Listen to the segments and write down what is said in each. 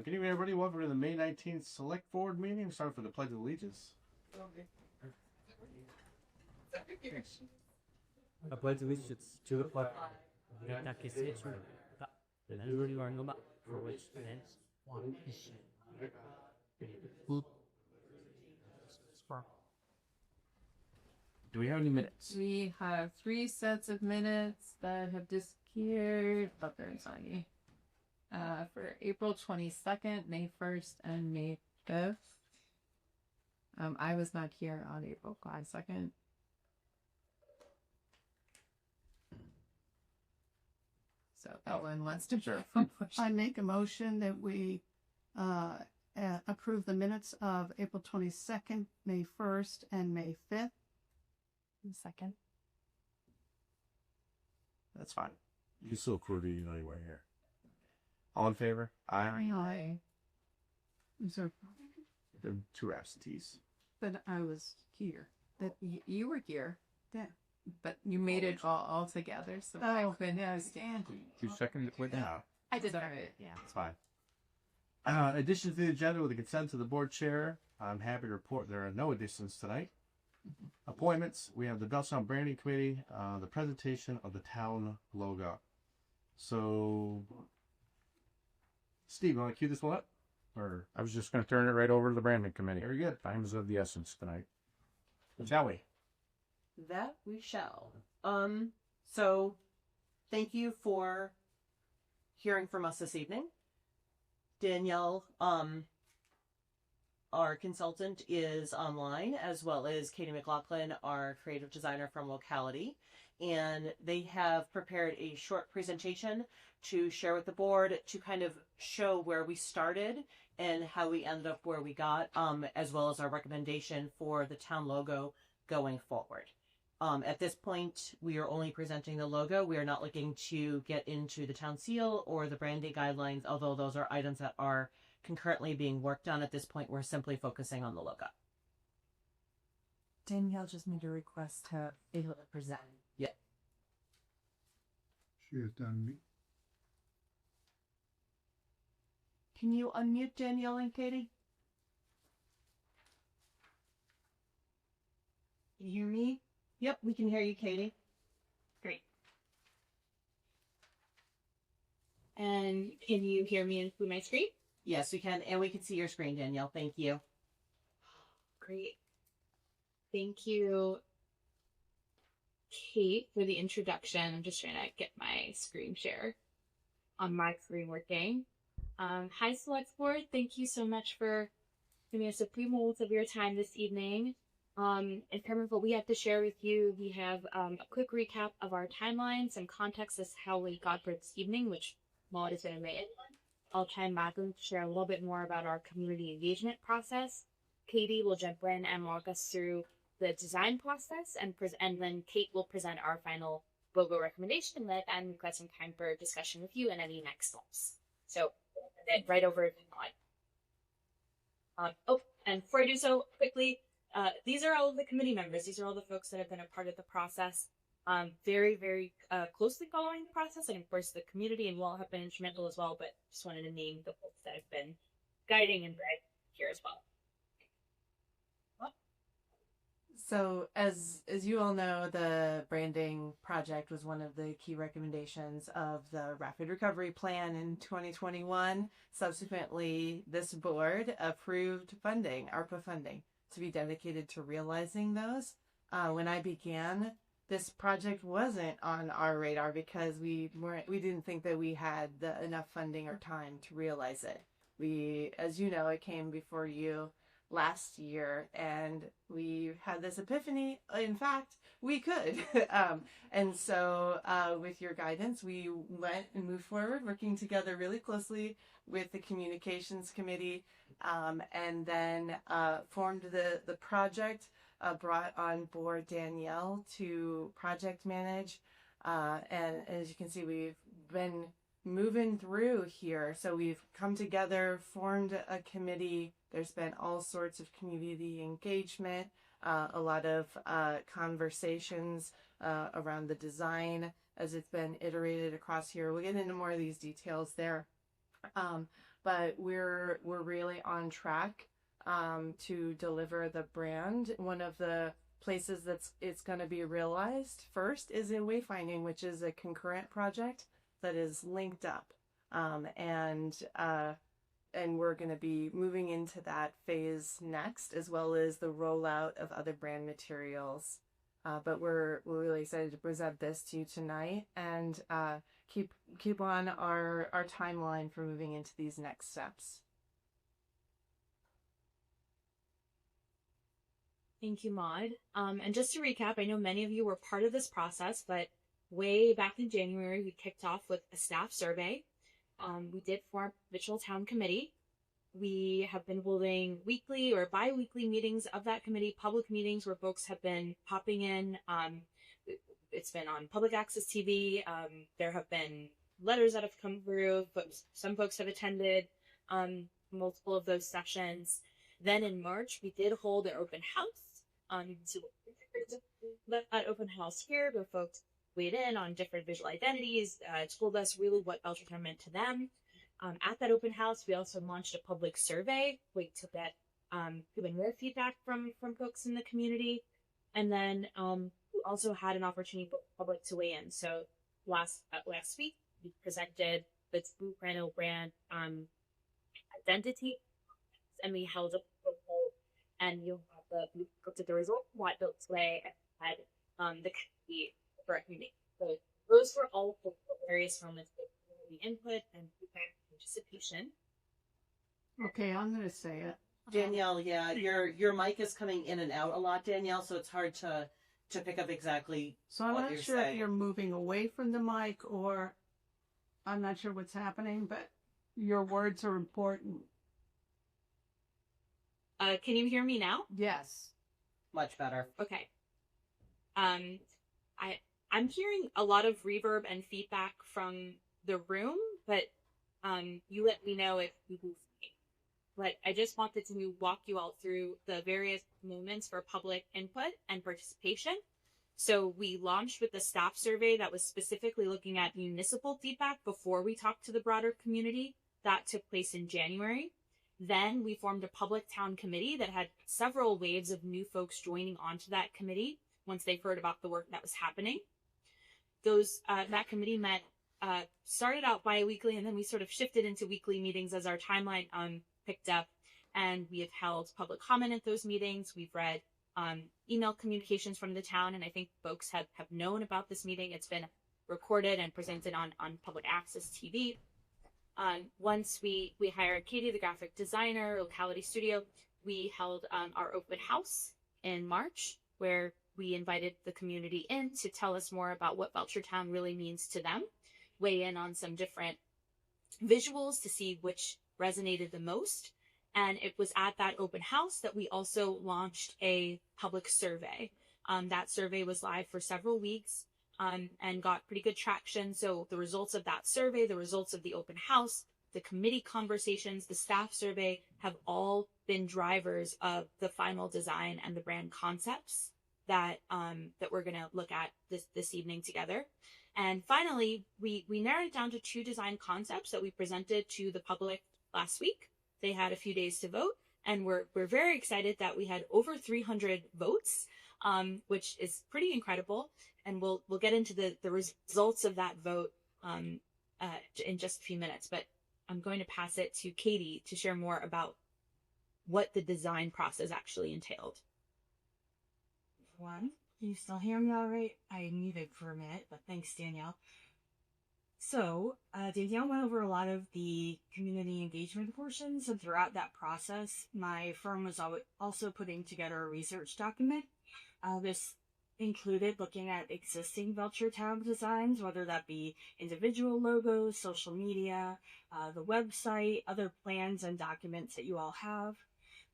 Good evening, everybody. Welcome to the May 19th Select Board meeting. Start for the Pledge of Allegiance. I pledge allegiance to the flag of the United States of America and everyone for which stands one nation. Do we have any minutes? We have 3 sets of minutes that have disappeared, but there's any. For April 22nd, May 1st, and May 5th. I was not here on April 22nd. So Ellen wants to I make a motion that we approve the minutes of April 22nd, May 1st, and May 5th. Second. That's fine. You can still approve it, even though you weren't here. All in favor? Aye. Aye. So, There are 2 absentees. but I was here. That you were here, Yeah. but you made it all together, so I couldn't understand. 2 seconds with Yeah, I did it, yeah. that's fine. Additions to the agenda with the consent of the board chair. I'm happy to report there are no additions tonight. Appointments. We have the Belchertown Branding Committee, the presentation of the town logo. So, Steve, you want to cue this one up? Or I was just going to turn it right over to the branding committee. very good. Time is of the essence tonight. Shall we? That we shall. So thank you for hearing from us this evening. Danielle, our consultant, is online, as well as Katie McLaughlin, our creative designer from locality. And they have prepared a short presentation to share with the board to kind of show where we started and how we ended up where we got, as well as our recommendation for the town logo going forward. At this point, we are only presenting the logo. We are not looking to get into the town seal or the branding guidelines, although those are items that are concurrently being worked on. At this point, we're simply focusing on the logo. Danielle just made a request to be able to present. Yeah. She has done me. Can you unmute Danielle and Katie? Can you hear me? Yep, we can hear you, Katie. Great. And can you hear me through my screen? Yes, we can, and we can see your screen, Danielle. Thank you. Great. Thank you, Kate, for the introduction. I'm just trying to get my screen share on my screen working. Hi, Select Board. Thank you so much for giving us a few moments of your time this evening. In terms of what we have to share with you, we have a quick recap of our timeline, some context as to how we got for this evening, which Maud is going to make. I'll try and Madeline to share a little bit more about our community engagement process. Katie will jump in and walk us through the design process, and then Kate will present our final logo recommendation and request some time for discussion with you and any next steps. So, right over to Maud. And before I do so, quickly, these are all the committee members. These are all the folks that have been a part of the process, very, very closely following the process. And of course, the community and will have been instrumental as well, but just wanted to name the folks that have been guiding and guiding here as well. So as you all know, the branding project was one of the key recommendations of the Rapid Recovery Plan in 2021. Subsequently, this board approved funding, ARPA funding, to be dedicated to realizing those. When I began, this project wasn't on our radar because we didn't think that we had enough funding or time to realize it. As you know, it came before you last year and we had this epiphany. In fact, we could. And so with your guidance, we went and moved forward, working together really closely with the communications committee, and then formed the project, brought on board Danielle to project manage. And as you can see, we've been moving through here. So we've come together, formed a committee. There's been all sorts of community engagement, a lot of conversations around the design as it's been iterated across here. We'll get into more of these details there. but we're really on track to deliver the brand. One of the places that's it's going to be realized first is in wayfinding, which is a concurrent project that is linked up, and we're going to be moving into that phase next, as well as the rollout of other brand materials. But we're really excited to present this to you tonight, and keep on our timeline for moving into these next steps. Thank you, Maud. And just to recap, I know many of you were part of this process, but way back in January, we kicked off with a staff survey. We did form a Belchertown committee. We have been holding weekly or bi-weekly meetings of that committee, public meetings where folks have been popping in. It's been on public access TV. There have been letters that have come through, but some folks have attended multiple of those sessions. Then in March, we did hold an open house. So that open house here, where folks weighed in on different visual identities, told us really what Belchertown meant to them. At that open house, we also launched a public survey to get even more feedback from folks in the community. And then we also had an opportunity for the public to weigh in. So last week, we presented the blueprint brand identity, and we held a poll, and we looked at the result, what built way, and had the committee recommendation. So those were all the various moments of the input and feedback participation. Okay, I'm going to say it. Danielle, yeah, your mic is coming in and out a lot, Danielle, so it's hard to pick up exactly. So I'm what not you're sure saying. if you're moving away from the mic or I'm not sure what's happening, but your words are important. Can you hear me now? Yes. Much better. Okay. I'm hearing a lot of reverb and feedback from the room, but you let me know if you lose me. But I just wanted to walk you all through the various moments for public input and participation. So we launched with the staff survey that was specifically looking at municipal feedback before we talked to the broader community. That took place in January. Then we formed a public town committee that had several waves of new folks joining onto that committee once they heard about the work that was happening. That committee met, started out bi-weekly, and then we sort of shifted into weekly meetings as our timeline picked up, and we have held public comment at those meetings. We've read email communications from the town, and I think folks have known about this meeting. It's been recorded and presented on public access TV. Once we hired Katie, the graphic designer, locality studio, we held our open house in March, where we invited the community in to tell us more about what Belchertown really means to them, weigh in on some different visuals to see which resonated the most. And it was at that open house that we also launched a public survey. That survey was live for several weeks and got pretty good traction. So the results of that survey, the results of the open house, the committee conversations, the staff survey have all been drivers of the final design and the brand concepts that we're going to look at this evening together. And finally, we narrowed it down to 2 design concepts that we presented to the public last week. They had a few days to vote, and we're very excited that we had over 300 votes, which is pretty incredible. And we'll get into the results of that vote in just a few minutes. But I'm going to pass it to Katie to share more about what the design process actually entailed. Everyone, can you still hear me all right? I muted for a minute, but thanks, Danielle. So, Danielle went over a lot of the community engagement portions, and throughout that process, my firm was also putting together a research document. This included looking at existing Belchertown designs, whether that be individual logos, social media, the website, other plans and documents that you all have.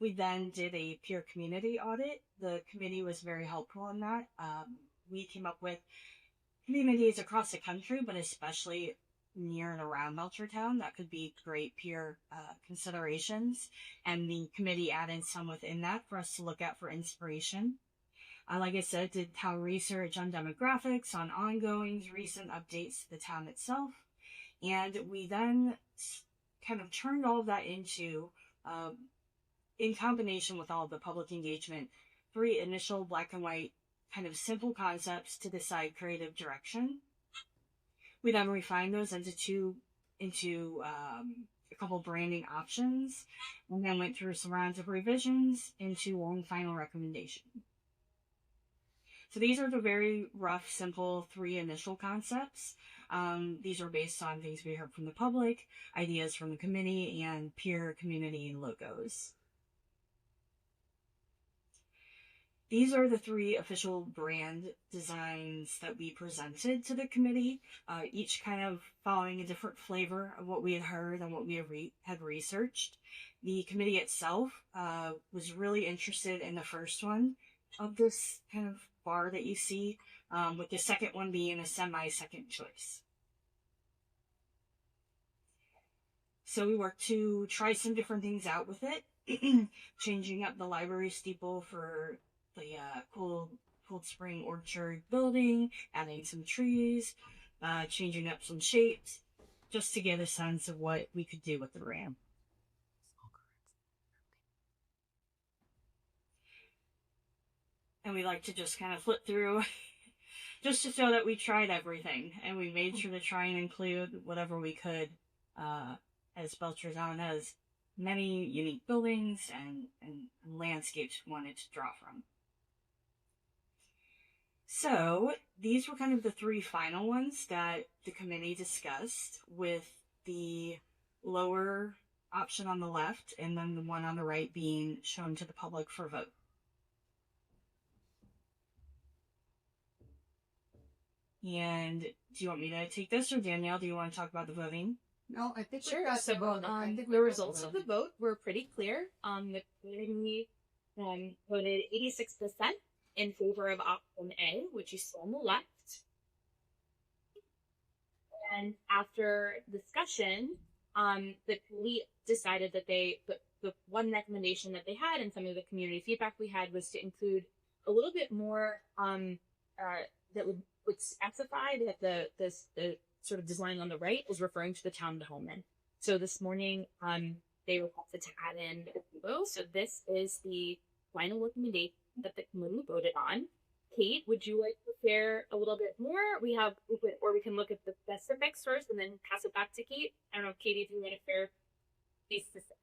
We then did a peer community audit. The committee was very helpful in that. We came up with communities across the country, but especially near and around Belchertown that could be great peer considerations. And the committee added some within that for us to look at for inspiration. Like I said, did town research on demographics, on ongoings, recent updates to the town itself. And we then kind of turned all of that into, in combination with all the public engagement, 3 initial black and white kind of simple concepts to decide creative direction. We then refined those into a couple branding options, and then went through some rounds of revisions into one final recommendation. So these are the very rough, simple 3 initial concepts. These are based on things we heard from the public, ideas from the committee, and peer community and logos. These are the 3 official brand designs that we presented to the committee, each kind of following a different flavor of what we had heard and what we had researched. The committee itself was really interested in the first one of this kind of bar that you see, with the second one being a semi-second choice. So we worked to try some different things out with it, changing up the library steeple for the Cold Spring Orchard building, adding some trees, changing up some shapes, just to get a sense of what we could do with the ramp. And we like to just kind of flip through just to show that we tried everything, and we made sure to try and include whatever we could, as Belchertown has many unique buildings and landscapes we wanted to draw from. So these were kind of the 3 final ones that the committee discussed, with the lower option on the left and then the one on the right being shown to the public for vote. And do you want me to take this, or Danielle, do you want to talk about the voting? No, I think Sure. we got So the vote. I think we the got results the of the vote were pretty clear. The committee voted 86% in favor of option A, which you saw on the left. And after discussion, the committee decided that the one recommendation that they had, and some of the community feedback we had, was to include a little bit more that would specify that the sort of design on the right was referring to the town home. So this morning, they requested to add in a gazebo. So this is the final recommendation that the committee voted on. Kate, would you like to share a little bit more? Or we can look at the specifics first and then pass it back to Kate. I don't know, Katie, if you want to share these specifics.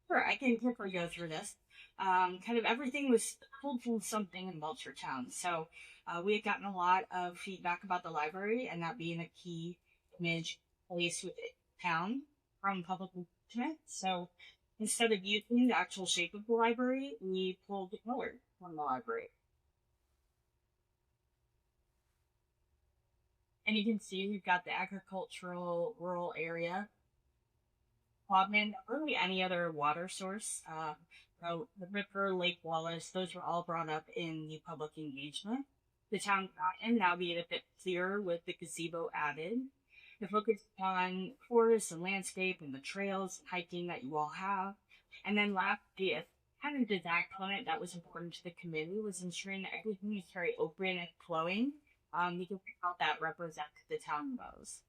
Sure, I can quickly go through this. Kind of everything was pulled from something in Belchertown. So we had gotten a lot of feedback about the library and that being a key image place with town from public engagement. So instead of using the actual shape of the library, we pulled the color from the library. And you can see we've got the agricultural rural area. Quadman, really any other water source, the river, Lake Wallace, those were all brought up in the public engagement. The town garden now being a bit clearer with the gazebo added. The focus on forest and landscape and the trails and hiking that you all have. And then lastly, a kind of design component that was important to the committee was ensuring that everything is very open and flowing. You can pick out that represent the town goes.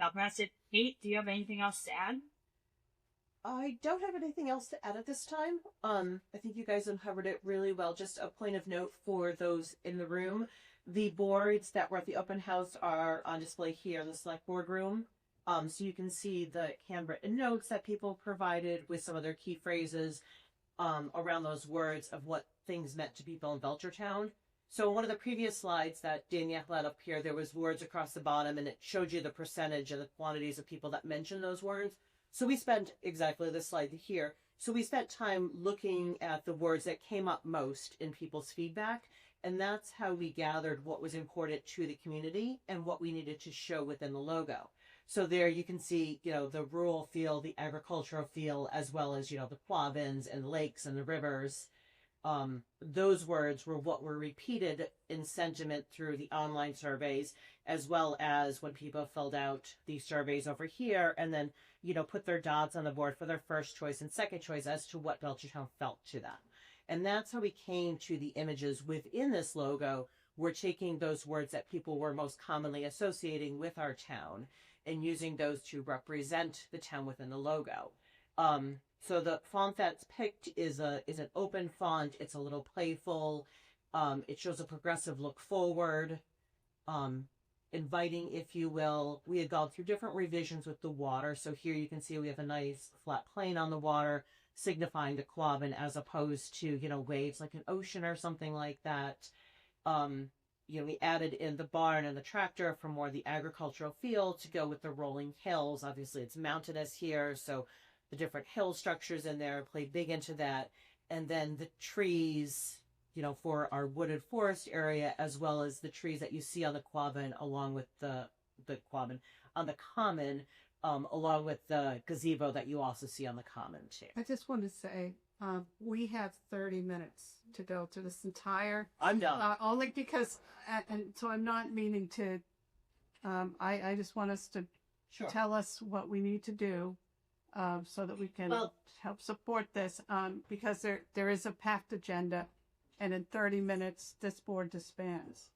I'll pass it. Kate, do you have anything else to add? I don't have anything else to add at this time. I think you guys have covered it really well. Just a point of note for those in the room. The boards that were at the open house are on display here in the select board room. So you can see the handwritten notes that people provided with some of their key phrases around those words of what things meant to people in Belchertown. So one of the previous slides that Danielle had up here, there was words across the bottom and it showed you the percentage and the quantities of people that mentioned those words. So we spent exactly this slide here. So we spent time looking at the words that came up most in people's feedback. And that's how we gathered what was important to the community and what we needed to show within the logo. So there you can see, the rural feel, the agricultural feel, as well as, the quavins and lakes and the rivers. Those words were what were repeated in sentiment through the online surveys, as well as when people filled out these surveys over here and then, put their dots on the board for their first choice and second choice as to what Belchertown felt to them. And that's how we came to the images within this logo, we're taking those words that people were most commonly associating with our town and using those to represent the town within the logo. So the font that's picked is an open font. It's a little playful. It shows a progressive look forward, inviting, if you will. We had gone through different revisions with the water. So here you can see we have a nice flat plane on the water, signifying the Quabbin, as opposed to, you know, waves like an ocean or something like that. You know, we added in the barn and the tractor for more the agricultural feel to go with the rolling hills. Obviously, it's mountainous here, so the different hill structures in there played big into that. And then the trees, you know, for our wooded forest area, as well as the trees that you see on the Quabbin, along with the Quabbin on the common, along with the gazebo that you also see on the common too. I just want to say, we have 30 minutes to go through this entire. I'm done. Only because, and so I'm not meaning to. I just want us to tell us what we need to do, so that we can help support this. Because there is a packed agenda, and in 30 minutes this board disbands.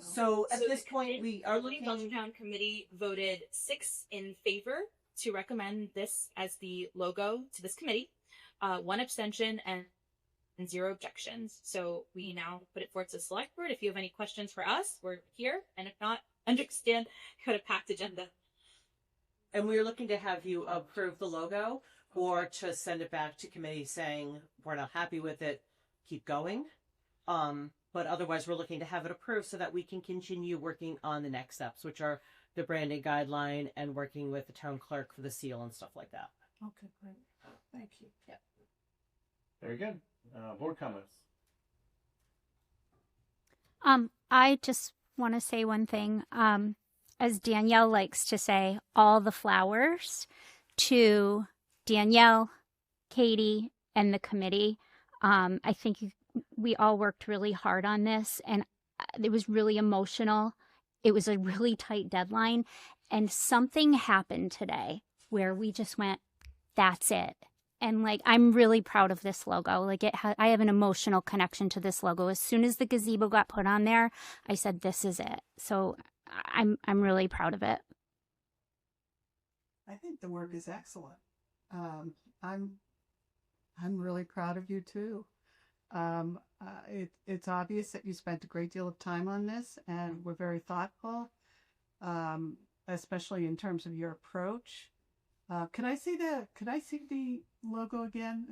So at this point, we are The looking. Belchertown committee voted 6 in favor to recommend this as the logo to this committee, 1 abstention and 0 objections. So we now put it forward to the select board. If you have any questions for us, we're here. And if not, understand, got a packed agenda. And we're looking to have you approve the logo or to send it back to committee saying we're not happy with it, keep going. But otherwise, we're looking to have it approved so that we can continue working on the next steps, which are the branding guideline and working with the town clerk for the seal and stuff like that. Okay, great. Thank you. Yeah. Very good. Board comments. I just want to say one thing. As Danielle likes to say, all the flowers to Danielle, Katie, and the committee. I think we all worked really hard on this, and it was really emotional. It was a really tight deadline, and something happened today where we just went, that's it. And like, I'm really proud of this logo. Like I have an emotional connection to this logo. As soon as the gazebo got put on there, I said, this is it. So I'm really proud of it. I think the work is excellent. I'm really proud of you too. It's obvious that you spent a great deal of time on this and were very thoughtful, especially in terms of your approach. Could I see the logo again?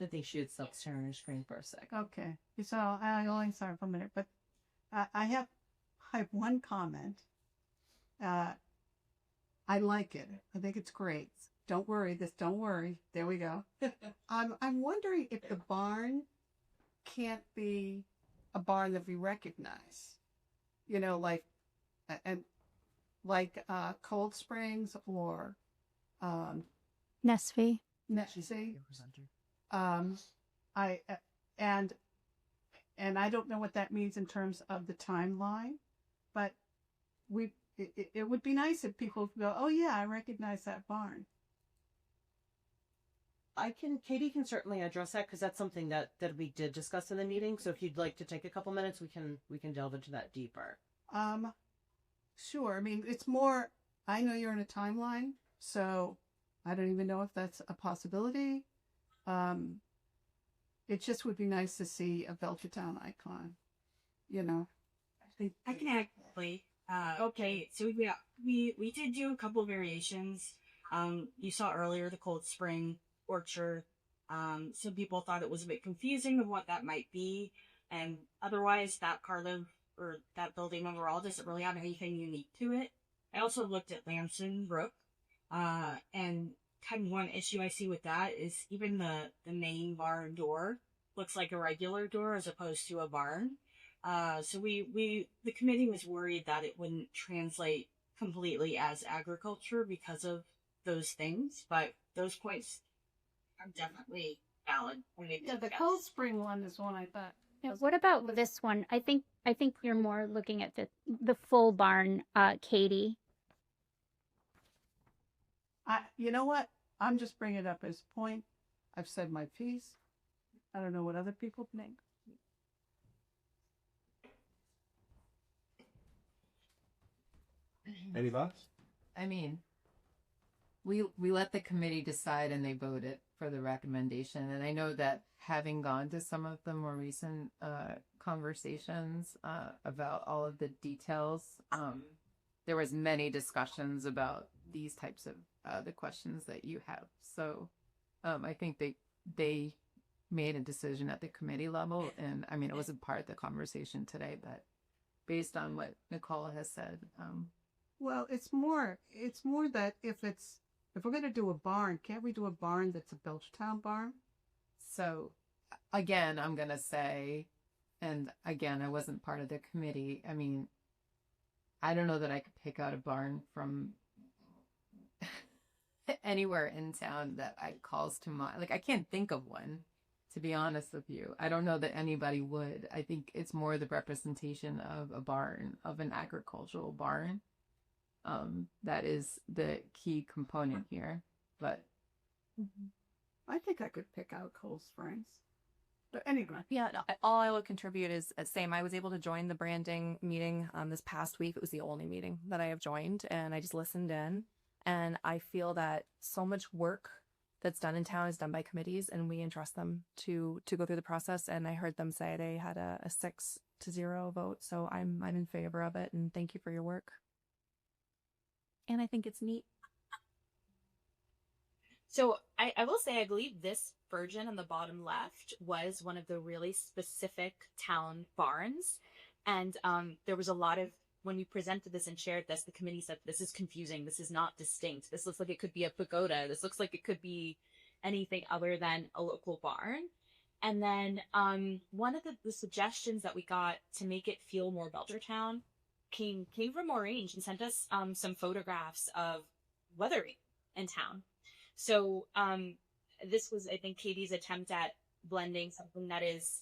I think she had self-sharing her screen for a sec. Okay. So I only saw it for a minute, but I have one comment. I like it. I think it's great. Don't worry. There we go. I'm wondering if the barn can't be a barn that we recognize. You know, like Cold Springs or Nestle. Nestle. And I don't know what that means in terms of the timeline, but it would be nice if people go, oh yeah, I recognize that barn. Katie can certainly address that because that's something that we did discuss in the meeting. So if you'd like to take a couple minutes, we can delve into that deeper. Sure. I mean, it's more, I know you're in a timeline, so I don't even know if that's a possibility. It just would be nice to see a Belchertown icon, you know. I can actually. Okay, so we did do a couple variations. You saw earlier the Cold Spring Orchard. Some people thought it was a bit confusing of what that might be, and otherwise that that building overall doesn't really have anything unique to it. I also looked at Lamson Brook, and kind of one issue I see with that is even the main barn door looks like a regular door as opposed to a barn. So the committee was worried that it wouldn't translate completely as agriculture because of those things, but those points are definitely valid. Yeah, the Cold Spring one is one I thought. Yeah, what about this one? I think you're more looking at the full barn, Katie. You know what? I'm just bringing it up as a point. I've said my piece. I don't know what other people think. Any thoughts? I mean, we let the committee decide and they voted for the recommendation. And I know that having gone to some of the more recent conversations about all of the details, there was many discussions about these types of the questions that you have. So I think they made a decision at the committee level. And I mean, it wasn't part of the conversation today, but based on what Nicole has said, Well, it's more that if we're going to do a barn, can't we do a barn that's a Belchertown barn? so again, I'm going to say, and again, I wasn't part of the committee. I mean, I don't know that I could pick out a barn from anywhere in town that calls to mind. Like, I can't think of one, to be honest with you. I don't know that anybody would. I think it's more the representation of a barn, of an agricultural barn. That is the key component here. But I think I could pick out Cold Springs. But anyway. Yeah, no, all I would contribute is same. I was able to join the branding meeting this past week. It was the only meeting that I have joined, and I just listened in. And I feel that so much work that's done in town is done by committees, and we entrust them to go through the process. And I heard them say they had a 6-0 vote, so I'm in favor of it. And thank you for your work. And I think it's neat. So I will say, I believe this version on the bottom left was one of the really specific town barns. And there was a lot of, when we presented this and shared this, the committee said, this is confusing. This is not distinct. This looks like it could be a pagoda. This looks like it could be anything other than a local barn. And then one of the suggestions that we got to make it feel more Belchertown came from Orange and sent us some photographs of weathering in town. So this was, I think, Katie's attempt at blending something that is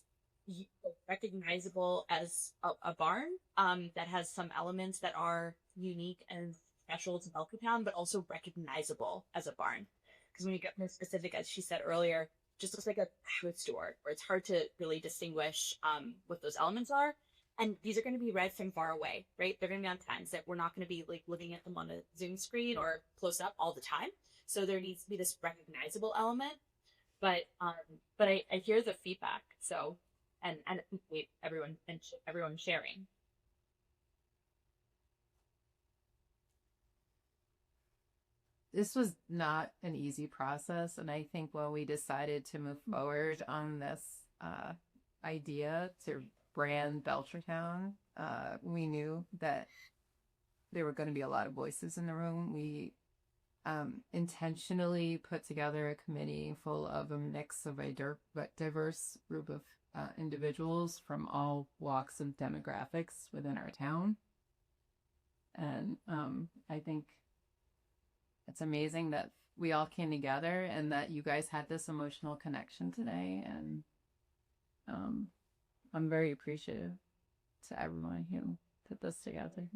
recognizable as a barn that has some elements that are unique and special to Belchertown, but also recognizable as a barn. Because when you get more specific, as she said earlier, it just looks like a food store where it's hard to really distinguish what those elements are. And these are going to be read from far away, right? They're going to be on times that we're not going to be like looking at them on a Zoom screen or close up all the time. So there needs to be this recognizable element. But I hear the feedback. So and appreciate everyone sharing. this was not an easy process. And I think when we decided to move forward on this idea to brand Belchertown, we knew that there were going to be a lot of voices in the room. We intentionally put together a committee full of a mix of a diverse group of individuals from all walks and demographics within our town. And I think it's amazing that we all came together and that you guys had this emotional connection today. And I'm very appreciative to everyone who put this together.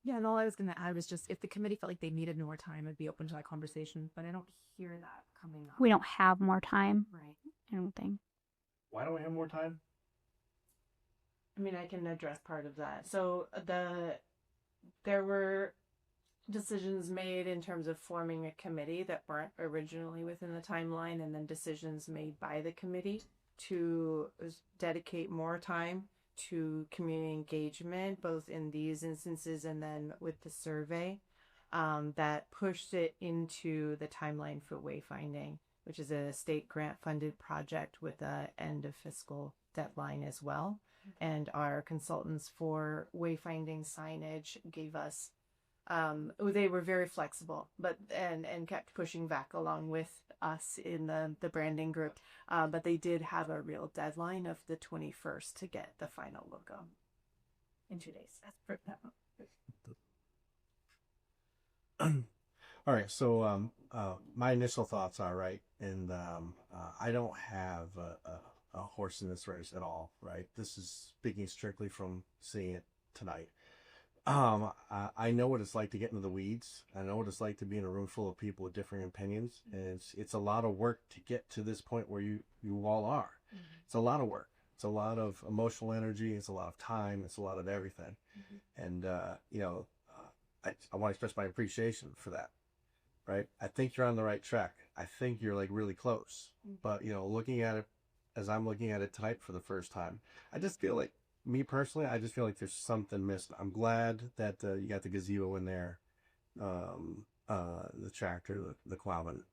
Yeah, and all I was going to add was just if the committee felt like they needed more time, I'd be open to that conversation. But I don't hear that coming up. We don't have more time. Right. I don't think. Why don't we have more time? I mean, I can address part of that. So there were decisions made in terms of forming a committee that weren't originally within the timeline, and then decisions made by the committee to dedicate more time to community engagement, both in these instances and then with the survey, that pushed it into the timeline for wayfinding, which is a state grant funded project with a end of fiscal deadline as well. And our consultants for wayfinding signage gave us, they were very flexible, but and kept pushing back along with us in the branding group. But they did have a real deadline of the 21st to get the final logo in 2 days. That's for that one. All right, so my initial thoughts are right, and I don't have a horse in this race at all, right? This is speaking strictly from seeing it tonight. I know what it's like to get into the weeds. I know what it's like to be in a room full of people with differing opinions, and it's a lot of work to get to this point where you all are. Mm-hmm. It's a lot of work. It's a lot of emotional energy. It's a lot of time. It's a lot of everything. Mm-hmm. And I want to express my appreciation for that. Right? I think you're on the right track. I think you're like really close. Mm-hmm. But looking at it as I'm looking at it tonight for the first time, I just feel like, me personally, I just feel like there's something missing. I'm glad that you got the gazebo in there, the tractor, the Qualman.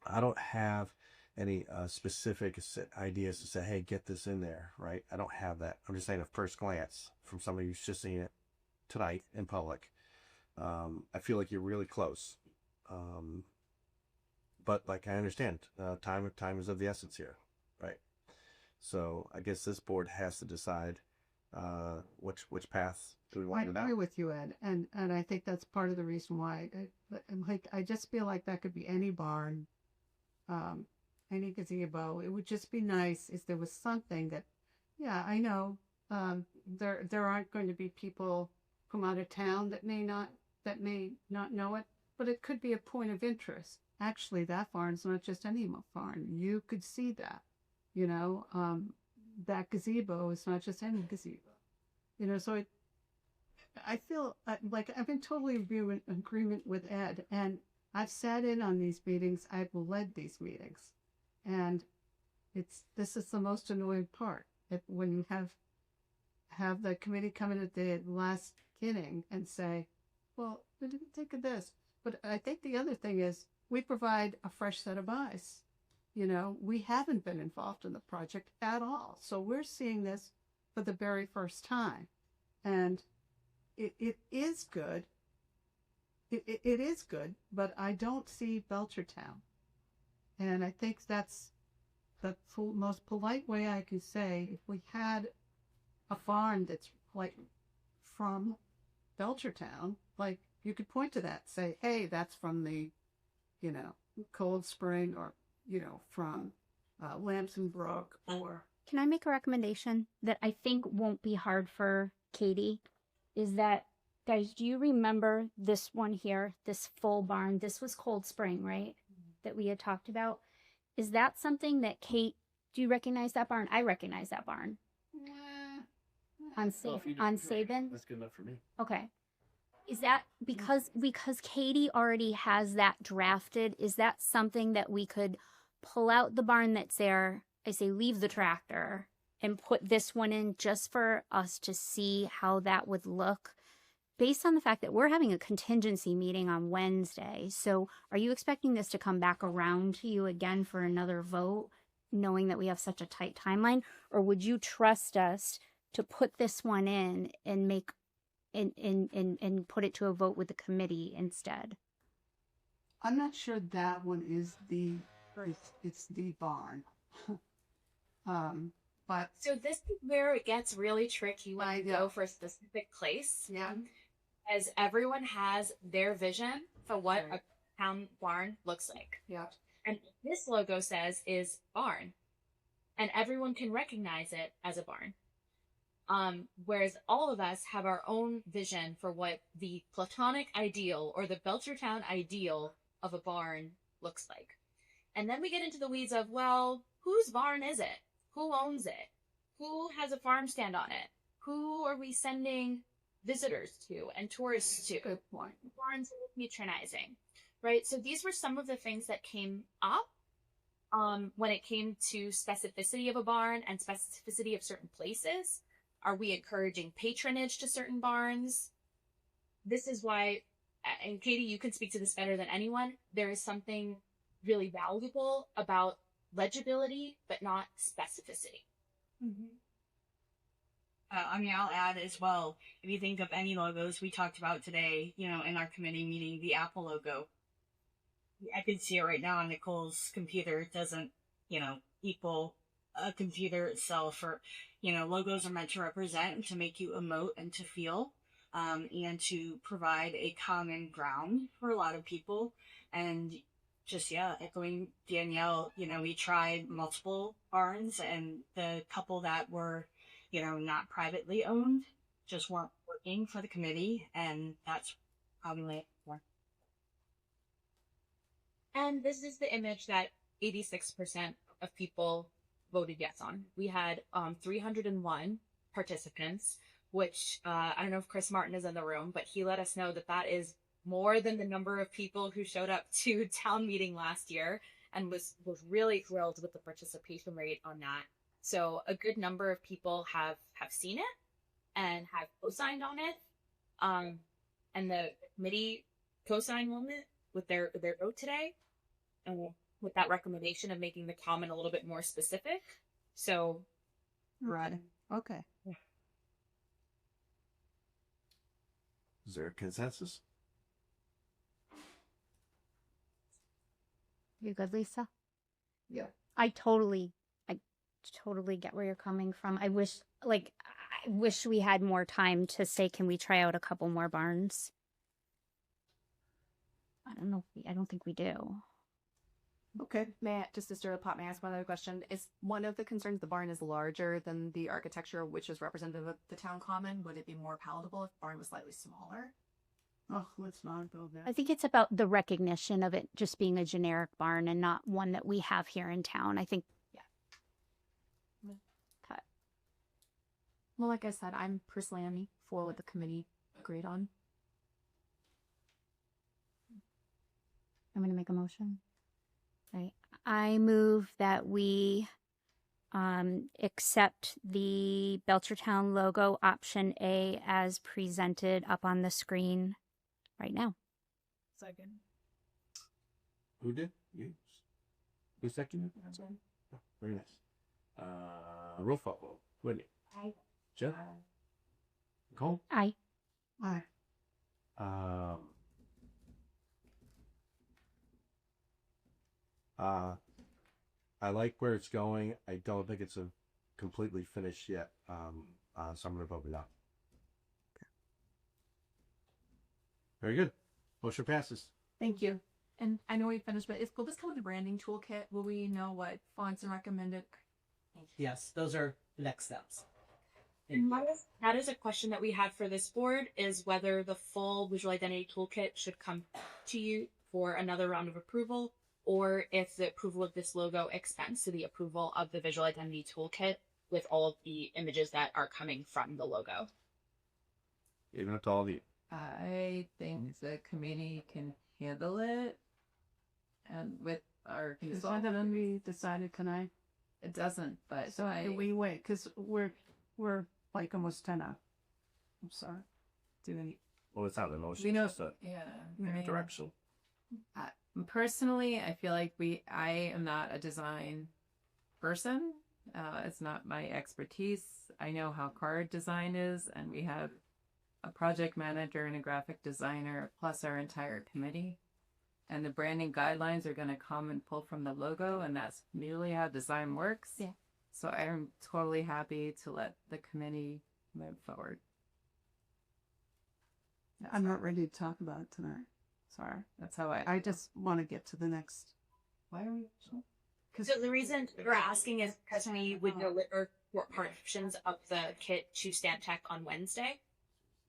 I don't have any specific ideas to say, hey, get this in there, right? I don't have that. I'm just saying at first glance from somebody who's just seen it tonight in public. I feel like you're really close. But like I understand, time is of the essence here, right? So I guess this board has to decide which path do we want I to go agree down. with you, Ed, and I think that's part of the reason why. I just feel like that could be any barn, any gazebo. It would just be nice if there was something that, yeah, I know, there aren't going to be people from out of town that may not know it, but it could be a point of interest. Actually, that barn's not just any barn. You could see that, that gazebo is not just any gazebo, so I feel like I'm in totally agreement with Ed, and I've sat in on these meetings. I've led these meetings, and this is the most annoying part. When you have the committee come in at the last beginning and say, well, we didn't think of this. But I think the other thing is we provide a fresh set of eyes. We haven't been involved in the project at all. So we're seeing this for the very first time. And it is good. It is good, but I don't see Belchertown. And I think that's the most polite way I could say, if we had a farm that's like from Belchertown, like you could point to that, say, hey, that's from the, Cold Spring, or, from Lamson Brook, or. Can I make a recommendation that I think won't be hard for Katie? Is that, guys, do you remember this one here, this full barn? This was Cold Spring, right? That we had talked about. Is that something that Kate, do you recognize that barn? I recognize that barn. On Sabin? That's good enough for me. Okay. Is that because Katie already has that drafted? Is that something that we could pull out the barn that's there? I say leave the tractor and put this one in just for us to see how that would look, based on the fact that we're having a contingency meeting on Wednesday. So are you expecting this to come back around to you again for another vote, knowing that we have such a tight timeline? Or would you trust us to put this one in and make and put it to a vote with the committee instead? I'm not sure that one is it's the barn. But So this is where it gets really tricky when you go for a specific place. yeah, As everyone has their vision for what a town barn looks like. yeah, And what this logo says is barn. And everyone can recognize it as a barn. Whereas all of us have our own vision for what the platonic ideal or the Belchertown ideal of a barn looks like. And then we get into the weeds of, well, whose barn is it? Who owns it? Who has a farm stand on it? Who are we sending visitors to and tourists to? good point. Barns patronizing, right? So these were some of the things that came up when it came to specificity of a barn and specificity of certain places. Are we encouraging patronage to certain barns? This is why, and Katie, you can speak to this better than anyone, there is something really valuable about legibility, but not specificity. Mm-hmm. I'll add as well, if you think of any logos we talked about today, in our committee meeting, the Apple logo. I can see it right now on Nicole's computer. It doesn't, equal a computer itself, or, logos are meant to represent and to make you emote and to feel, and to provide a common ground for a lot of people. And just, echoing Danielle, we tried multiple barns, and the couple that were, not privately owned just weren't working working for the committee, and that's probably more. And this is the image that 86% of people voted yes on. We had 301 participants, which I don't know if Chris Martin is in the room, but he let us know that that is more than the number of people who showed up to town meeting last year, and was really thrilled with the participation rate on that. So a good number of people have seen it and have co-signed on it. And the committee co-signed on it with their vote today, with that recommendation of making the comment a little bit more specific. So, Right. Okay. Is there a consensus? You good, Lisa? Yeah. I totally get where you're coming from. I wish we had more time to say, can we try out a couple more barns? I don't know. I don't think we do. Okay. Sister Pop, may I ask one other question? Is one of the concerns the barn is larger than the architecture, which is representative of the town common? Would it be more palatable if the barn was slightly smaller? Oh, let's not go there. I think it's about the recognition of it just being a generic barn and not one that we have here in town. I think, yeah. Okay. Well, like I said, I'm personally for what the committee agreed on. I'm going to make a motion. Right. I move that we accept the Belchertown logo option A as presented up on the screen right now. Second. Who did? You. Who seconded? Oh, very nice. Roll call vote. Whitney. Aye. Jeff. Nicole. Aye. Aye. I like where it's going. I don't think it's a completely finished yet. So I'm going to vote it out. Okay. Very good. Motion passes. Thank you. And I know we finished, but will this come with a branding toolkit? Will we know what fonts are recommended? Yes, those are next steps. That is a question that we had for this board, is whether the full visual identity toolkit should come to you for another round of approval, or if the approval of this logo extends to the approval of the visual identity toolkit with all of the images that are coming from the logo. Even up to all of you. I think the committee can handle it, and with our Is that going to be decided tonight? it doesn't. But So I, can we wait? Because we're like almost 10 out. I'm sorry. Do any? Well, it's not a motion. We know- It's a yeah, I mean, direction. personally, I feel like I am not a design person. It's not my expertise. I know how card design is, and we have a project manager and a graphic designer, plus our entire committee. And the branding guidelines are going to come and pull from the logo, and that's merely how design works. Yeah. So I'm totally happy to let the committee move forward. I'm not ready to talk about it tonight. Sorry. That's how I just want to get to the next. Why are we? So the reason we're asking is because we would deliver portions of the kit to Stantec on Wednesday.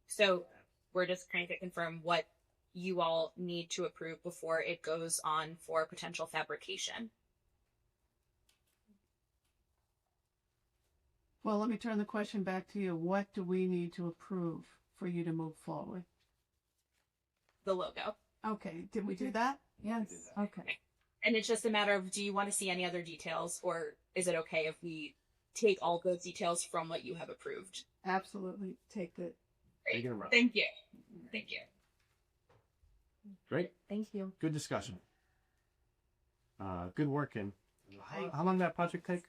So we're just trying to confirm what you all need to approve before it goes on for potential fabrication. Well, let me turn the question back to you. What do we need to approve for you to move forward? The logo. Okay. Did we do that? Yes. Okay. And it's just a matter of, do you want to see any other details, or is it okay if we take all those details from what you have approved? Absolutely. Take it. Great. Take it around. Thank you. Thank you. Great. Thank you. Good discussion. Good work. And how long did that project take?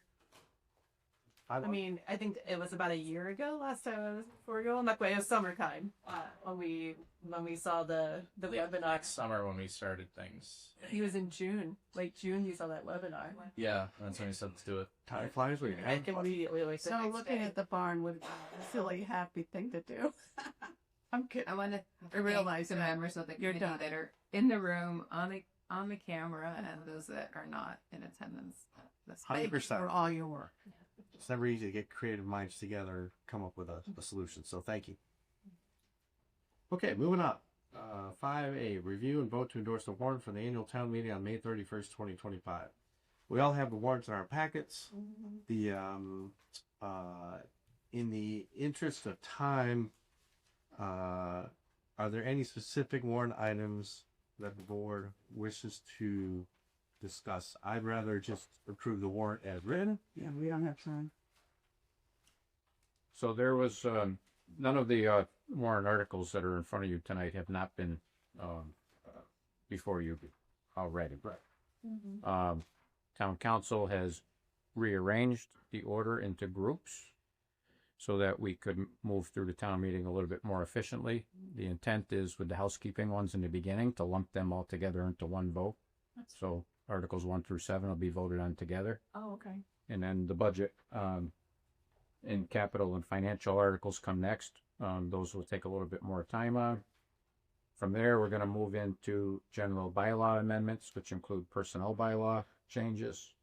I mean, I think it was about a year ago last time I was before going. Like, it was summertime when we saw the webinar. Next summer when we started things. He was in June, late June. You saw that webinar. Yeah, that's when we said let's do it. Time flies when you're I having can fun. immediately like the So next looking day. at the barn would be a silly, happy thing to do. I'm kidding. I want to I realize the that. members of the You're committee done. that are in the room on the camera and those that are not in attendance. That's 100%. For all your work. It's never easy to get creative minds together and come up with a solution. So thank you. Okay, moving up. 5A, review and vote to endorse the warrant for the annual town meeting on May 31st, 2025. We all have the warrants in our packets. The in the interest of time, are there any specific warrant items that the board wishes to discuss? I'd rather just approve the warrant as written. Yeah, we don't have time. So there was none of the warrant articles that are in front of you tonight have not been before you already. Right. Town council has rearranged the order into groups so that we could move through the town meeting a little bit more efficiently. The intent is with the housekeeping ones in the beginning to lump them all together into one vote. So articles 1 through 7 will be voted on together. Oh, okay. And then the budget and capital and financial articles come next. Those will take a little bit more time on. From there, we're going to move into general bylaw amendments, which include personnel bylaw changes.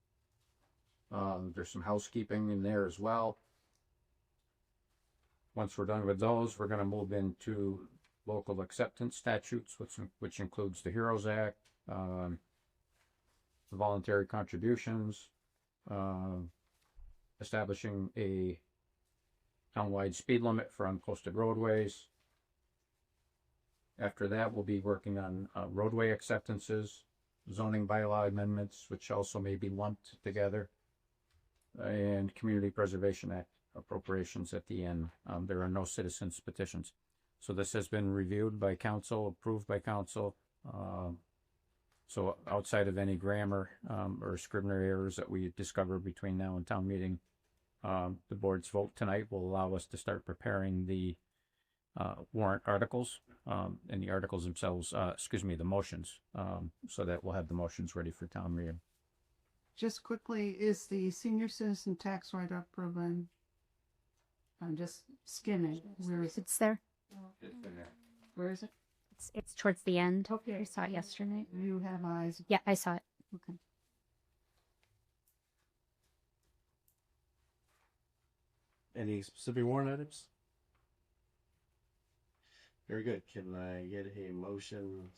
There's some housekeeping in there as well. Once we're done with those, we're going to move into local acceptance statutes, which includes the HEROES Act, the voluntary contributions, establishing a townwide speed limit for unposted roadways. After that, we'll be working on roadway acceptances, zoning bylaw amendments, which also may be lumped together, and Community Preservation Act appropriations at the end. There are no citizens petitions. So this has been reviewed by council, approved by council. So outside of any grammar or Scrivener errors that we discover between now and town meeting, the board's vote tonight will allow us to start preparing the warrant articles and the articles themselves, the motions, so that we'll have the motions ready for town meeting. Just quickly, is the senior citizen tax write-off program? I'm just skimming. Where is it? It's there. Where is it? It's towards the end. Okay. I saw it yesterday. You have eyes. Yeah, I saw it. Okay. Any specific warrant items? Very good. Can I get a motion?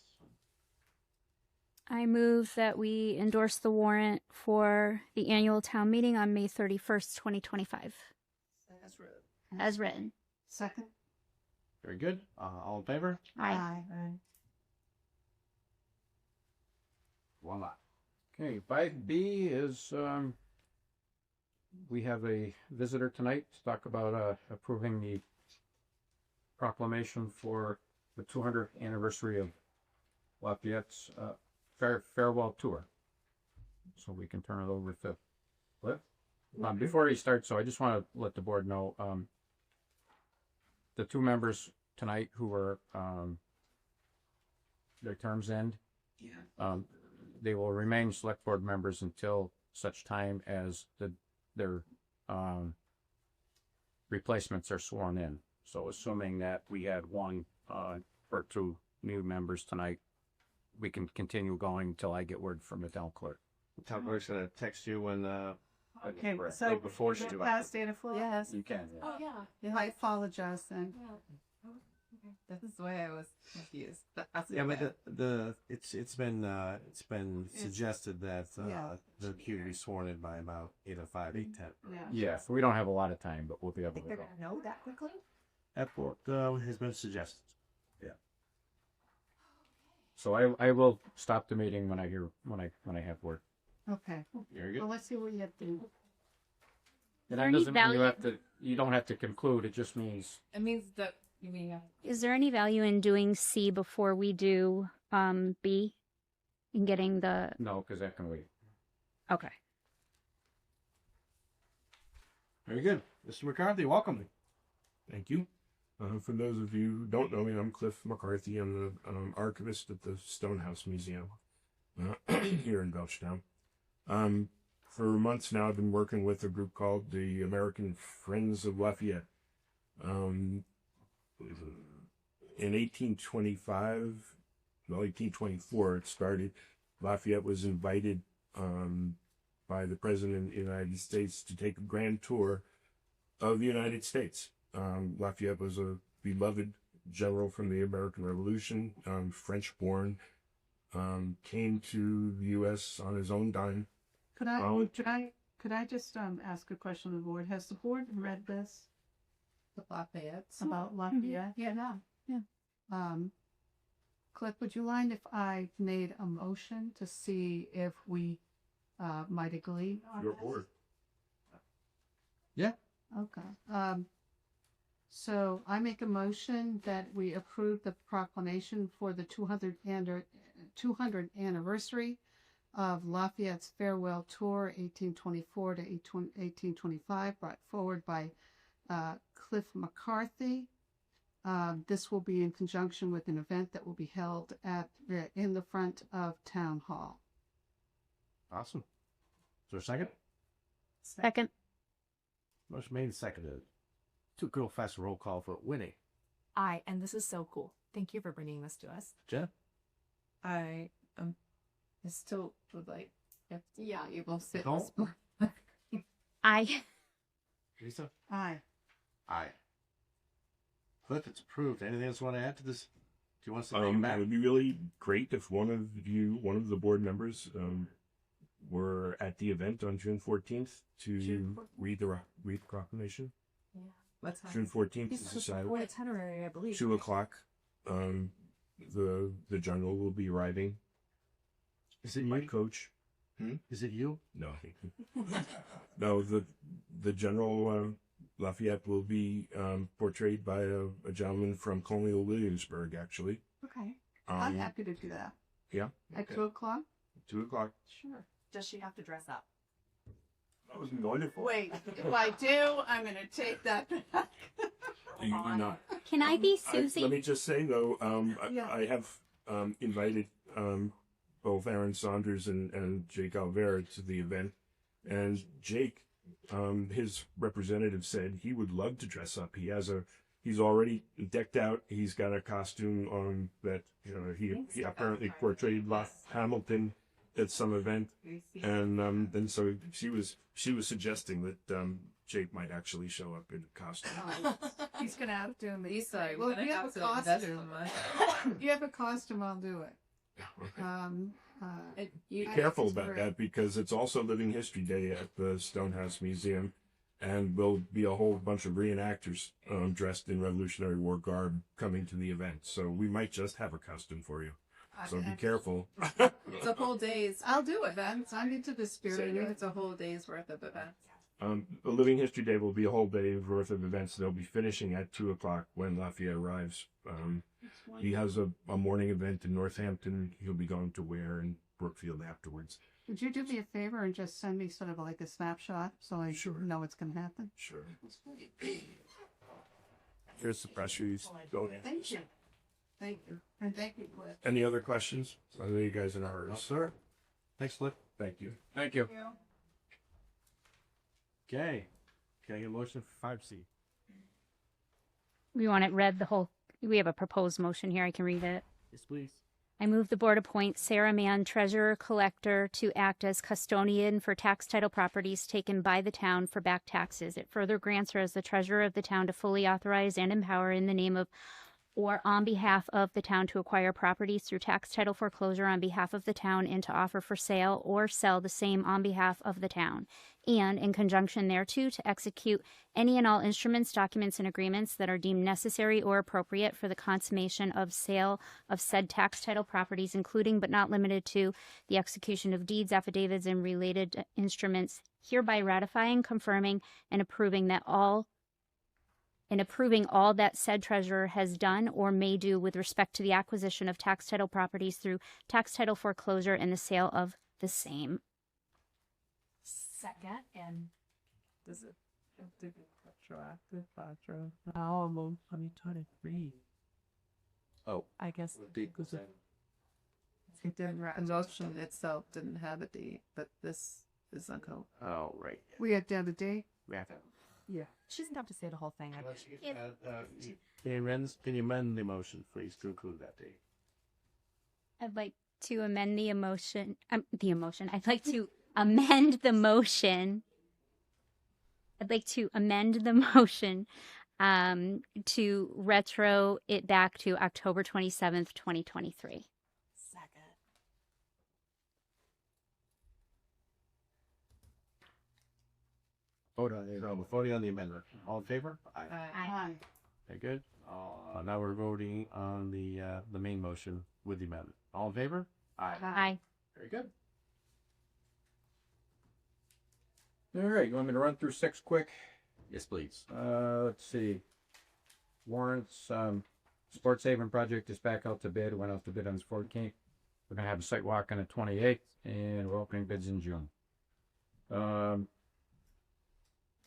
I move that we endorse the warrant for the annual town meeting on May 31st, 2025. As written. Second. Very good. All in favor? Aye. Voila. Okay, 5B is we have a visitor tonight to talk about approving the proclamation for the 200th anniversary of Lafayette's farewell tour. So we can turn it over to Cliff. Before he starts, so I just want to let the board know the two members tonight who are their terms end. Yeah. They will remain select board members until such time as their replacements are sworn in. So assuming that we had one or two new members tonight, we can continue going until I get word from the town clerk. The town clerk's going to text you when Okay, so before she do past 8 o'clock? Yes. You can. Yeah. Oh yeah. I apologize then. This is why I was confused. Yeah, but it's been suggested that the queue be sworn in by about 8:05, 8:10. Yeah, so we don't have a lot of time, but we'll be able to go. know that quickly? That's what has been suggested. Yeah. So I will stop the meeting when I have word. Okay. Very good. Well, let's see what you have to do. And there that any doesn't mean value- you don't have to conclude. It just means It means that you mean Is there any value in doing C before we do B? In getting the... no, because that can wait. Okay. Very good. Mr. McCarthy, welcome. Thank you. For those of you who don't know me, I'm Cliff McCarthy. I'm the archivist at the Stonehouse Museum here in Belchertown. For months now, I've been working with a group called the American Friends of Lafayette. In 1824, it started. Lafayette was invited by the President of the United States to take a grand tour of the United States. Lafayette was a beloved general from the American Revolution, French-born, came to the U.S. on his own dime. Could I just ask a question of the board? Has the board read this The Lafayette. about Lafayette? Yeah, no. Cliff, would you mind if I made a motion to see if we might agree on Your this? board. Yeah. Okay. So I make a motion that we approve the proclamation for the 200th anniversary of Lafayette's farewell tour, 1824 to 1825, brought forward by Cliff McCarthy. This will be in conjunction with an event that will be held in the front of Town Hall. Awesome. Is there a second? Second. Motion made and seconded. Too real fast roll call for Winnie. Aye, and this is so cool. Thank you for bringing this to us. Jen? I still would like, yeah, you will sit. Nicole? I. Lisa? Aye. Aye. Cliff, it's approved. Anything else you want to add to this? Do you want us to bring it It back? would be really great if one of the board members, were at the event on June 14th to read the proclamation. Yeah. Let's June 14th It's is the itinerary, I believe. 2 o'clock. The general will be arriving. Is it My you? coach. Is it you? No. No, the general Lafayette will be portrayed by a gentleman from Colonial Williamsburg, actually. Okay. I'm happy to do that. Yeah. At 2 o'clock? 2 o'clock. Sure. Does she have to dress up? That was wonderful. Wait, if I do, I'm going to take that back. You're not. Can I be Susie? Let me just say, though, Yeah. I have invited both Aaron Saunders and Jake Alvera to the event. And Jake, his representative, said he would love to dress up. He's already decked out. He's got a costume on that, he apparently portrayed Hamilton at some event. And then so she was suggesting that Jake might actually show up in a costume. He's going to have to. Lisa, Well, if you have a costume, if you have a costume, I'll do it. Be careful about that, because it's also Living History Day at the Stonehouse Museum, and there'll be a whole bunch of reenactors dressed in Revolutionary War garb coming to the event. So we might just have a costume for you. So be careful. It's a whole day's. I'll do it, then. I'm into the spirit. It's a whole day's worth of events. The Living History Day will be a whole day worth of events. They'll be finishing at 2 o'clock when Lafayette arrives. He has a morning event in Northampton. He'll be going to Ware and Brookfield afterwards. Would you do me a favor and just send me sort of like a snapshot so I know what's going to happen? Sure. Here's the press release. Go ahead. Thank you. Thank you. And thank you, Cliff. Any other questions? I know you guys are in a hurry. Sir? Thanks, Cliff. Thank you. Thank you. Okay. Can I get a motion for 5C? We want it read the whole. We have a proposed motion here. I can read it. Yes, please. I move the board appoint Sarah Mann, treasurer collector, to act as custodian for tax title properties taken by the town for back taxes. It further grants her as the treasurer of the town to fully authorize and empower in the name of or on behalf of the town to acquire properties through tax title foreclosure on behalf of the town and to offer for sale or sell the same on behalf of the town, and in conjunction thereto to execute any and all instruments, documents, and agreements that are deemed necessary or appropriate for the consummation of sale of said tax title properties, including but not limited to the execution of deeds, affidavits, and related instruments, hereby ratifying, confirming, and approving all that said treasurer has done or may do with respect to the acquisition of tax title properties through tax title foreclosure and the sale of the same. Second, and Does it have to be retroactive, Patro? No, I'm trying to read. Oh. I guess because of It didn't. The motion itself didn't have a date, but this is a code. Oh, right. We had the other day. We have to. yeah. She doesn't have to say the whole thing. Can you amend the motion, please, to include that date? I'd like to amend the emotion. I'd like to amend the motion. I'd like to amend the motion to retro it back to October 27th, 2023. Second. Vote on it. We're voting on the amendment. All in favor? Aye. Aye. Very good. Now we're voting on the main motion with the amendment. All in favor? Aye. Aye. Very good. All right, you want me to run through 6 quick? Yes, please. Let's see. Warrants, Sports Haven project is back out to bid. Went out to bid on the 14th. We're gonna have a site walk on the 28th, and we're opening bids in June. I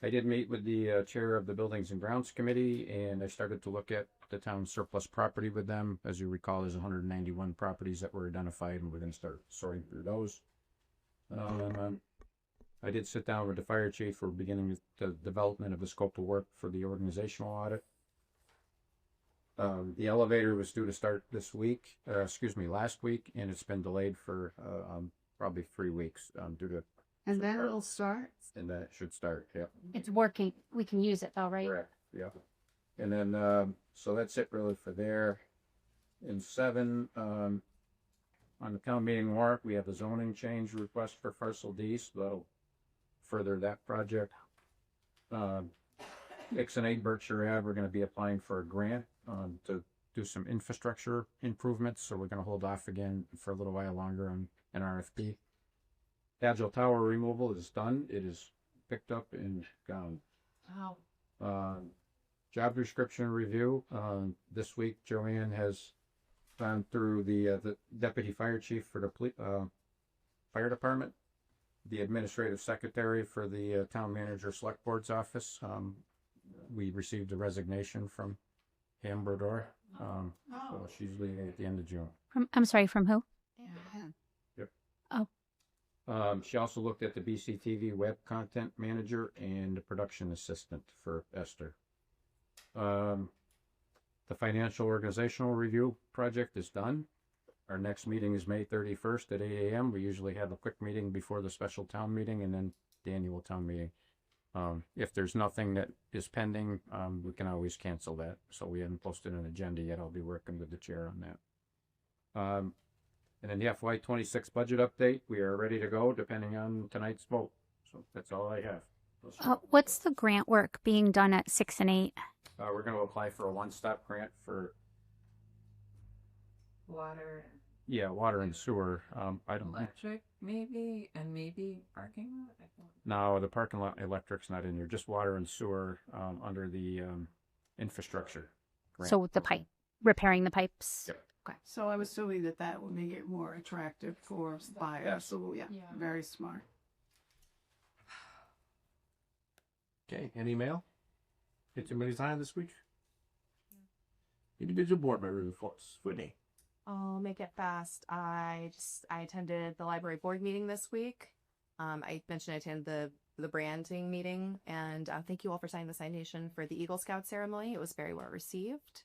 did meet with the chair of the Buildings and Grounds Committee, and I started to look at the town surplus property with them. As you recall, there's 191 properties that were identified, and we're going to start sorting through those. I did sit down with the fire chief for beginning the development of the scope of work for the organizational audit. The elevator was due to start last week, and it's been delayed for probably 3 weeks due to. And then it'll start? And that should start, yeah. It's working. We can use it though, right? Correct, yeah. And then, so that's it really for there. In 7, on the town meeting warrant, we have the zoning change request for parcel D, so that'll further that project. X and 8 Berkshire Ave, we're going to be applying for a grant to do some infrastructure improvements, so we're going to hold off again for a little while longer on an RFP. Agile Tower removal is done. It is picked up and gone. Wow. Job description review. This week, Joanne has gone through the deputy fire chief for the fire department, the administrative secretary for the town manager select board's office. We received a resignation from Hamberdor, so she's leaving at the end of June. I'm sorry, from who? Yep. Oh. She also looked at the BCTV web content manager and the production assistant for Esther. The financial organizational review project is done. Our next meeting is May 31st at 8 a.m. We usually have a quick meeting before the special town meeting and then the annual town meeting. If there's nothing that is pending, we can always cancel that. So we haven't posted an agenda yet. I'll be working with the chair on that. And then the FY26 budget update, we are ready to go depending on tonight's vote. So that's all I have. What's the grant work being done at 6 and 8? We're going to apply for a one-stop grant for Water. Yeah, water and sewer. I don't know. Electric, maybe, and maybe parking lot. I don't No, the parking lot electric's not in here. Just water and sewer under the infrastructure grant. So the pipe, repairing the pipes. Yep. Okay. So I'm assuming that would make it more attractive for buyers. Yes. So yeah, very smart. Okay, any mail? Get too many time this week? Individual board member reports. Whitney. I'll make it fast. I attended the library board meeting this week. I mentioned I attended the branding meeting, and thank you all for signing the citation for the Eagle Scout ceremony. It was very well received.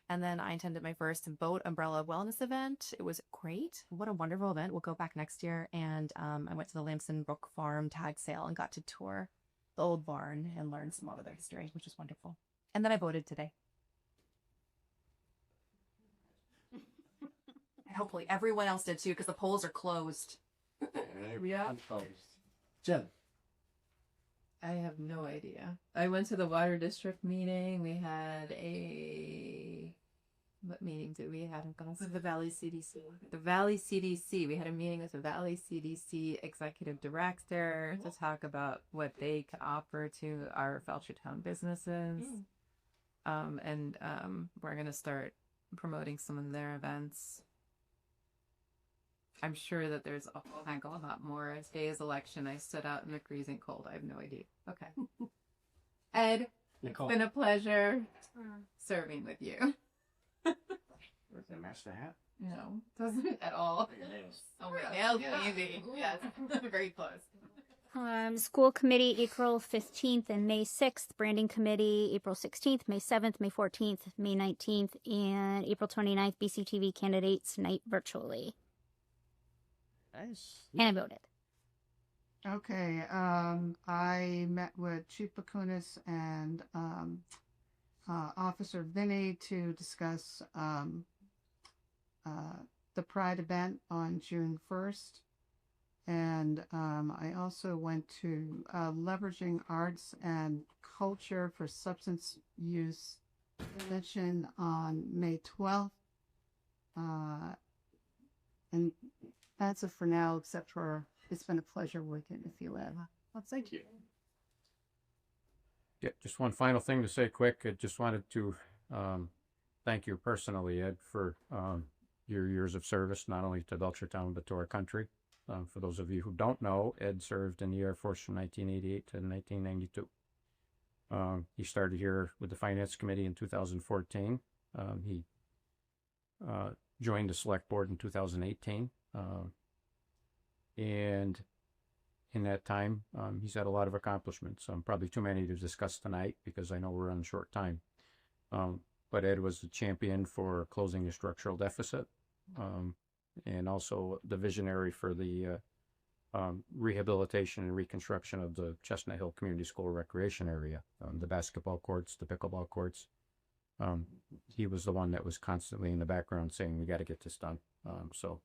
And then I attended my first boat umbrella wellness event. It was great. What a wonderful event. We'll go back next year. And I went to the Lamson Brook Farm tag sale and got to tour the old barn and learn some of their history, which was wonderful. And then I voted today. And hopefully everyone else did too, because the polls are closed. Yeah. Jen. I have no idea. I went to the water district meeting. We had what meeting did we have? With the Valley CDC. The Valley CDC. We had a meeting with the Valley CDC executive director to talk about what they could offer to our Belchertown businesses. And we're going to start promoting some of their events. I'm sure that there's a whole heck of a lot more. Today is election. I stood out in the freezing cold. I have no idea. Okay. Ed, Nicole. it's been a pleasure serving with you. Where's the master hat? No, doesn't at all. Oh, my nails, maybe. Yes, very close. School committee, April 15th and May 6th. Branding committee, April 16th, May 7th, May 14th, May 19th, and April 29th. BCTV candidates night virtually. Nice. And I voted. Okay. I met with Chief Bakunis and Officer Vinny to discuss the Pride event on June 1st. And I also went to Leveraging Arts and Culture for Substance Use Prevention on May 12th. And that's it for now, except for it's been a pleasure working with you, Ed. Well, thank you. Yeah, just one final thing to say quick. I just wanted to thank you personally, Ed, for your years of service, not only to Belchertown, but to our country. For those of you who don't know, Ed served in the Air Force from 1988 to 1992. He started here with the Finance Committee in 2014. He joined the Select Board in 2018. And in that time, he's had a lot of accomplishments. Probably too many to discuss tonight because I know we're on short time. But Ed was the champion for closing the structural deficit. And also the visionary for the rehabilitation and reconstruction of the Chestnut Hill Community School recreation area, the basketball courts, the pickleball courts. He was the one that was constantly in the background saying, we got to get this done. So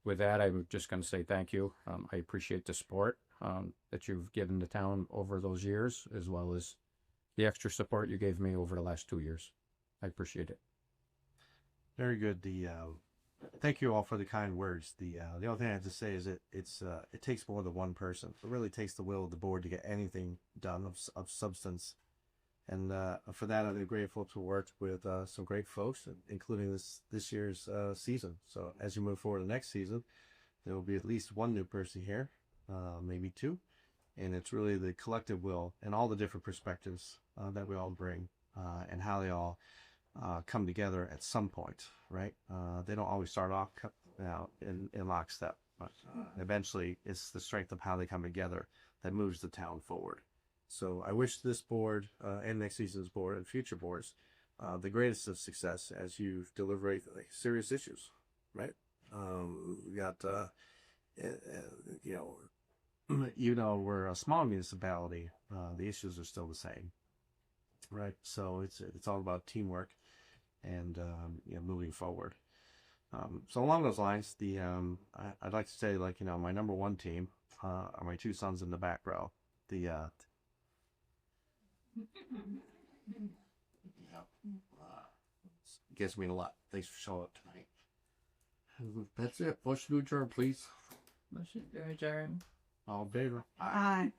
with that, I'm just going to say thank you. I appreciate the support that you've given the town over those years, as well as the extra support you gave me over the last 2 years. I appreciate it. Very good. Thank you all for the kind words. The only thing I have to say is it takes more than one person. It really takes the will of the board to get anything done of substance. And for that, I'm grateful to work with some great folks, including this year's season. So as you move forward to the next season, there will be at least one new person here, maybe two. And it's really the collective will and all the different perspectives that we all bring and how they all come together at some point, right? They don't always start off in lockstep, but eventually it's the strength of how they come together that moves the town forward. So I wish this board and next season's board and future boards the greatest of success as you deliberate serious issues, right? We got, we're a small municipality. The issues are still the same, right? So it's all about teamwork and moving forward. So along those lines, I'd like to say, my number one team are my two sons in the back row. Gives me a lot. Thanks for showing up tonight. That's it. Motion to adjourn, please. Motion to adjourn. All in favor? Aye.